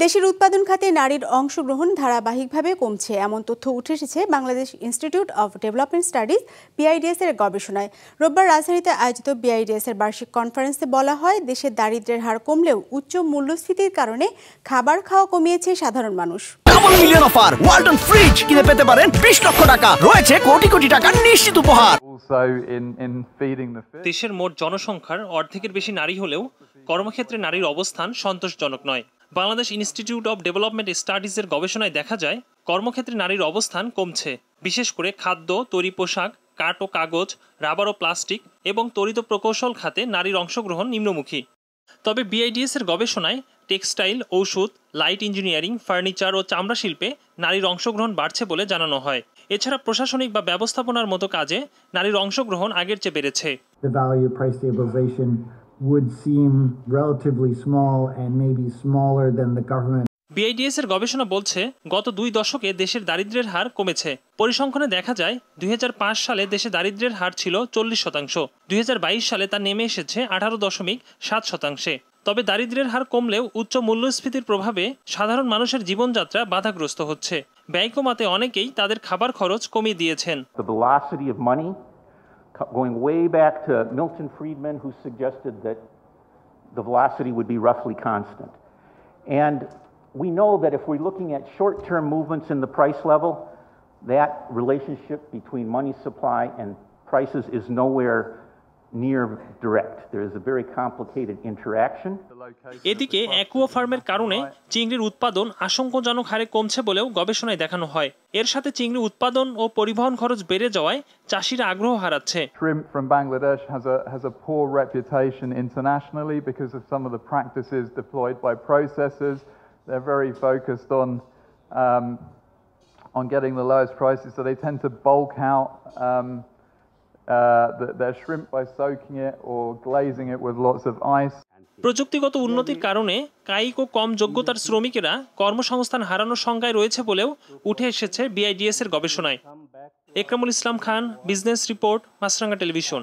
দেশের উৎপাদন খাতে নারীর অংশগ্রহণ ধারাবাহিকভাবে কমছে এমন তথ্য উঠে এসেছে Bangladesh institute of development studies BIDS এর গবেষণায়। রোববার রাজধানীতে আয়োজিত বিআইডিএস এর বার্ষিক কনফারেন্সে বলা হয়, দেশের দারিদ্র্যের হার কমলেও উচ্চ মূল্যস্ফীতির কারণে খাবার খাওয়া কমিয়েছে সাধারণ মানুষ। Double million offer, Walton fridge কিনে পেতে পারেন 20 লক্ষ টাকা, রয়েছে কোটি কোটি টাকার নিশ্চিত উপহার। দেশের মোট জনসংখ্যার অর্ধেকের বেশি নারী হলেও কর্মক্ষেত্রে নারীর অবস্থান সন্তোষজনক নয়। বাংলাদেশ ইনস্টিটিউট অব ডেভেলপমেন্ট স্টাডিজের গবেষণায় দেখা যায়, কর্মক্ষেত্রে নারীর অবস্থান কমছে, বিশেষ করে খাদ্য, তৈরি পোশাক, কাঠ ও কাগজ, রাবার ও প্লাস্টিক এবং তড়িৎ প্রকৌশল খাতে নারীর অংশগ্রহণ নিম্নমুখী। তবে বিআইডিএস এর গবেষণায় টেক্সটাইল, ঔষধ, লাইট ইঞ্জিনিয়ারিং, ফার্নিচার ও চামড়া শিল্পে নারীর অংশগ্রহণ বাড়ছে বলে জানানো হয়। এছাড়া প্রশাসনিক বা ব্যবস্থাপনার মতো কাজে নারীর অংশগ্রহণ আগের চেয়ে বেড়েছে। would seem relatively small and maybe smaller than the government. BIDS এর গবেষণা বলছে, গত 2 দশকে দেশের দারিদ্র্যের হার কমেছে। পরিসংখ্যানে দেখা যায় 2005 সালে দেশে দারিদ্র্যের হার ছিল 40%, 2022 সালে তা নেমে এসেছে 18.7%। তবে দারিদ্র্যের হার কমলেও উচ্চ মূল্যস্ফীতির প্রভাবে সাধারণ মানুষের জীবনযাত্রা বাধাগ্রস্ত হচ্ছে। ব্যয় কমাতে অনেকেই তাদের খাবার খরচ কমিয়ে দিয়েছেন। Going way back to Milton Friedman, who suggested that the velocity would be roughly constant. And we know that if we're looking at short-term movements in the price level, that relationship between money supply and prices is nowhere near direct. There is a very complicated interaction. এদিকে Aqua ফার্মের কারণে চিংড়ির উৎপাদন আশঙ্কাজনক হারে কমছে বলেও গবেষণায় দেখানো হয়। এর সাথে চিংড়ি উৎপাদন ও পরিবহন খরচ বেড়ে যাওয়ায় চাষিরা আগ্রহ হারাচ্ছে। Shrimp from Bangladesh has a poor reputation internationally because of some of the practices deployed by processors. They're very focused on getting the lowest prices, so they tend to bulk out their shrimp by soaking it or glazing it with lots of ice. প্রযুক্তিগত উন্নতির কারণে কায়িক ও কম যোগ্যতার শ্রমিকেরা কর্মসংস্থান হারানোর সংখ্যায় রয়েছে বলেও উঠে এসেছে বিআইডিএস এর গবেষণায়। একরামুল ইসলাম খান, বিজনেস রিপোর্ট, মাছরাঙ্গা টেলিভিশন।